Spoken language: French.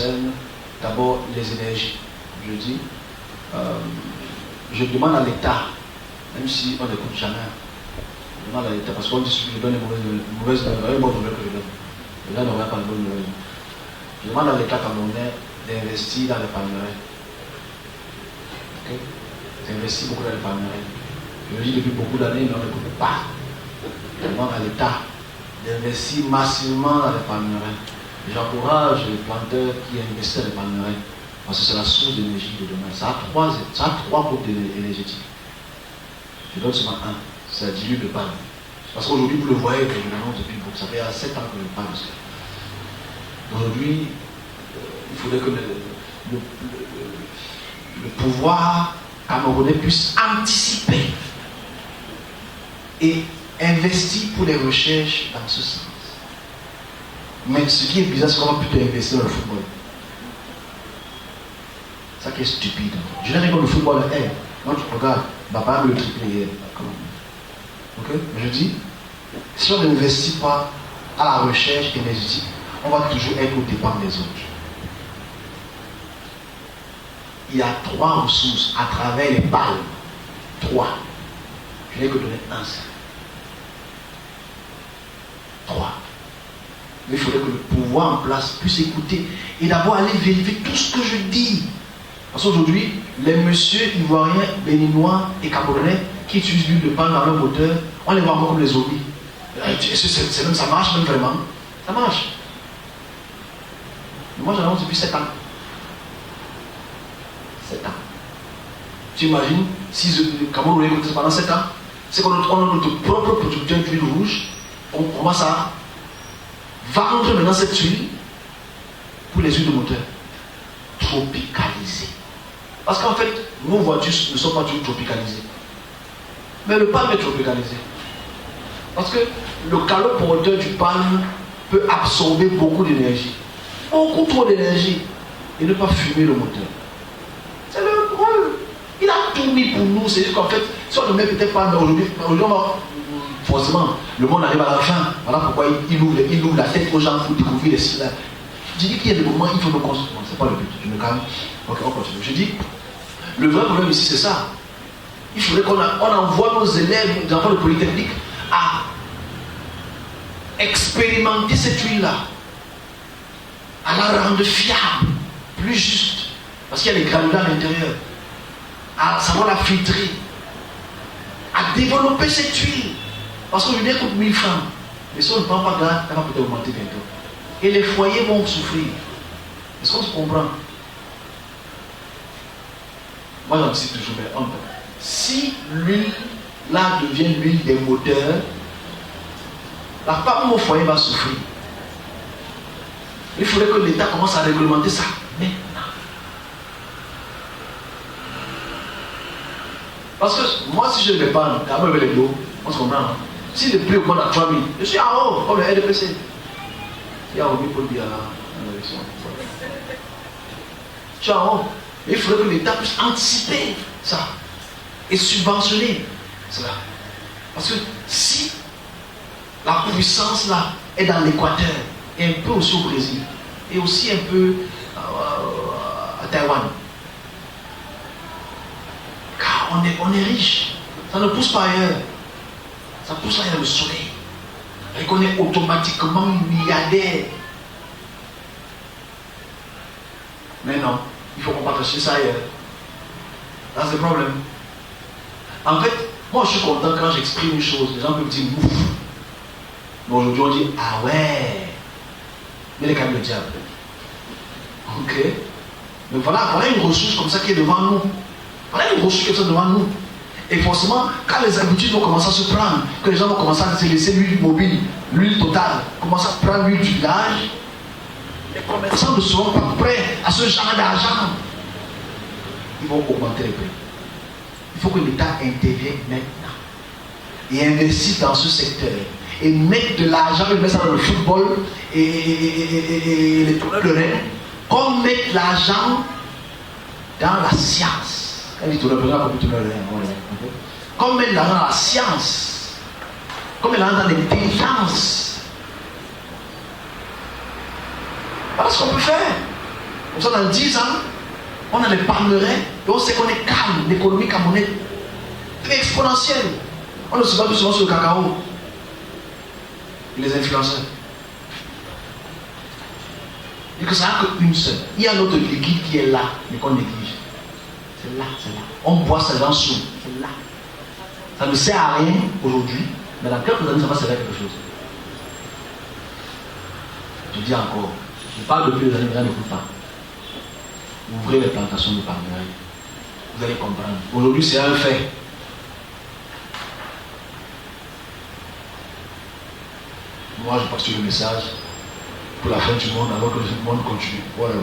concerne d'abord les énergies. Je dis, je demande à l'État, même si on n'écoute jamais, je demande à l'État, parce qu'on dit que je donne les mauvaises nouvelles, bonnes nouvelles que je donne. Les gens n'auraient pas de bonnes nouvelles. Je demande à l'État camerounais d'investir dans les palmeraies. Okay? D'investir beaucoup dans les palmeraies. Je le dis depuis beaucoup d'années, mais on n'écoute pas. Je demande à l'État d'investir massivement dans les palmeraies. J'encourage les planteurs qui investissent dans les palmeraies, parce que c'est la source d'énergie de demain. Ça a trois groupes énergétiques. Je donne seulement un, c'est la diluve de palme. Parce qu'aujourd'hui, vous le voyez, que je l'annonce depuis beaucoup, ça fait 7 ans que je parle de ça. Aujourd'hui, il faudrait que le pouvoir camerounais puisse anticiper et investir pour les recherches dans ce sens. Mais ce qui est bizarre, c'est qu'on va plutôt investir dans le football. C'est ça qui est stupide. Je n'ai rien contre le football. Non, tu regardes, Baba le triplé hier. Ok? Mais je dis, si on n'investit pas à la recherche énergétique, on va toujours être au départ des autres. Il y a 3 ressources à travers les palmes. 3. Je n'ai que donné un seul. 3. Mais il faudrait que le pouvoir en place puisse écouter et d'abord aller vérifier tout ce que je dis. Parce qu'aujourd'hui, les messieurs ivoiriens, béninois et camerounais qui utilisent l'huile de palme dans leur moteur, on les voit encore comme les zombies. Ça marche même vraiment. Ça marche. Mais moi j'annonce depuis 7 ans. 7 ans. Tu imagines si le Cameroun écouté pendant 7 ans, c'est qu'on a notre propre producteur d'huile rouge, on commence à vendre maintenant cette huile pour les huiles de moteur. Tropicalisée. Parce qu'en fait, nos voitures ne sont pas toujours tropicalisées. Mais le palme est tropicalisé. Parce que le calot porteur du palme peut absorber beaucoup d'énergie. Beaucoup trop d'énergie. Et ne pas fumer le moteur. C'est le rôle. Il a tout mis pour nous. C'est juste qu'en fait, si on ne met peut-être pas aujourd'hui, forcément, le monde arrive à la fin. Voilà pourquoi il ouvre la tête aux gens pour découvrir les cylindres. Je dis qu'il y a des moments où il faut nous construire. Non, c'est pas le but. Je me calme. Ok, on continue. Je dis, le vrai problème ici, c'est ça. Il faudrait qu'on envoie nos élèves, nos enfants de Polytechnique, à expérimenter cette huile-là, à la rendre fiable, plus juste, parce qu'il y a des granulats à l'intérieur, à savoir la filtrer, à développer cette huile, parce qu'aujourd'hui elle coûte 1000 francs, mais si on ne prend pas garde, elle va peut-être augmenter bientôt. Et les foyers vont souffrir. Est-ce qu'on se comprend? Moi j'anticipe toujours, mais si l'huile là devient l'huile des moteurs, la femme au foyer va souffrir. Il faudrait que l'État commence à réglementer ça maintenant. Parce que moi, si je ne vais pas, quand même avec les lots, on se comprend. Hein? Si le prix augmente à 3 000, je suis en haut, comme le RDPC. Il y a oublié pour dire à l'élection. Je suis en haut. Mais il faudrait que l'État puisse anticiper ça et subventionner cela. Parce que si la puissance là est dans l'Équateur, et un peu aussi au Brésil, et aussi un peu à Taïwan, car on est riche, ça ne pousse pas ailleurs, ça pousse là, il y a le soleil, et qu'on est automatiquement milliardaire. Mais non, il faut qu'on partage ça ailleurs. That's the problem. En fait, moi je suis content quand j'exprime une chose, les gens peuvent dire mouf. Mais aujourd'hui on dit ah ouais, mais les câbles le diable. Ok. Mais voilà une ressource comme ça qui est devant nous. Voilà une ressource qui est devant nous. Et forcément, quand les habitudes vont commencer à se prendre, que les gens vont commencer à se laisser l'huile mobile, l'huile totale, commencer à prendre l'huile du village, les commerçants ne seront pas prêts à ce genre d'argent. Ils vont augmenter les prix. Il faut que l'État intervienne maintenant et investisse dans ce secteur et mettre de l'argent, mettre ça dans le football et les tournois de Rennes, comme mettre l'argent dans la science. Comme mettre l'argent dans la science, comme mettre l'argent dans l'intelligence. Voilà ce qu'on peut faire. Comme ça, dans 10 ans, on a les palmeraies et on sait qu'on est calme. L'économie camerounaise est exponentielle. On ne se bat plus souvent sur le cacao. Les influenceurs. Et que ça n'a qu'une seule. Il y a notre liquide qui est là, mais qu'on néglige. C'est là, c'est là. On boit ça dans sous. C'est là. Ça ne sert à rien aujourd'hui, mais dans quelques années, ça va servir à quelque chose. Je dis encore, je parle depuis les années, mais là, n'écoute pas. Ouvrez les plantations de palmiers. Vous allez comprendre. Aujourd'hui, c'est un fait. Moi, je passe sur le message pour la fin du monde alors que le monde continue. Voilà.